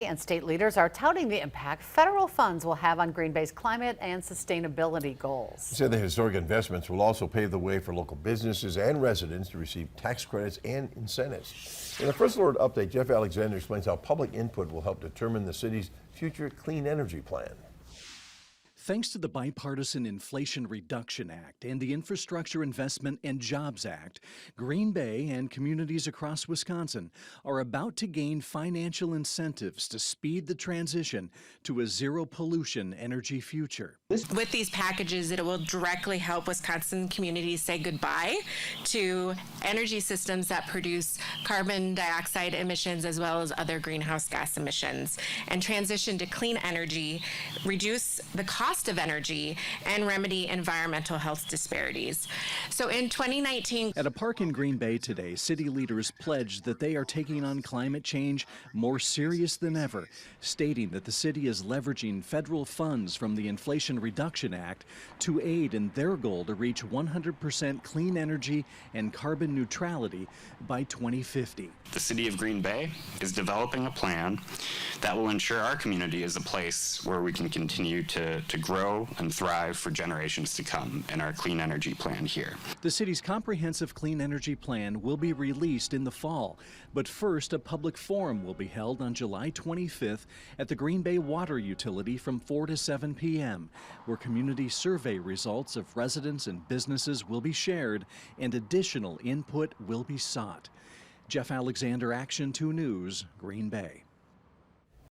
And state leaders are touting the impact federal funds will have on Green Bay's climate and sustainability goals. He said the historic investments will also pave the way for local businesses and residents to receive tax credits and incentives. In the First Alert update, Jeff Alexander explains how public input will help determine the city's future clean energy plan. Thanks to the Bipartisan Inflation Reduction Act and the Infrastructure Investment and Jobs Act, Green Bay and communities across Wisconsin are about to gain financial incentives to speed the transition to a zero-pollution energy future. With these packages, it will directly help Wisconsin communities say goodbye to energy systems that produce carbon dioxide emissions as well as other greenhouse gas emissions, and transition to clean energy, reduce the cost of energy, and remedy environmental health disparities. So in 2019, at a park in Green Bay today, city leaders pledged that they are taking on climate change more serious than ever, stating that the city is leveraging federal funds from the Inflation Reduction Act to aid in their goal to reach 100% clean energy and carbon neutrality by 2050. The City of Green Bay is developing a plan that will ensure our community is a place where we can continue to grow and thrive for generations to come in our clean energy plan here. The city's comprehensive clean energy plan will be released in the fall, but first a public forum will be held on July 25th at the Green Bay Water Utility from 4 to 7 p.m., where community survey results of residents and businesses will be shared and additional input will be sought. Jeff Alexander, Action 2 News, Green Bay.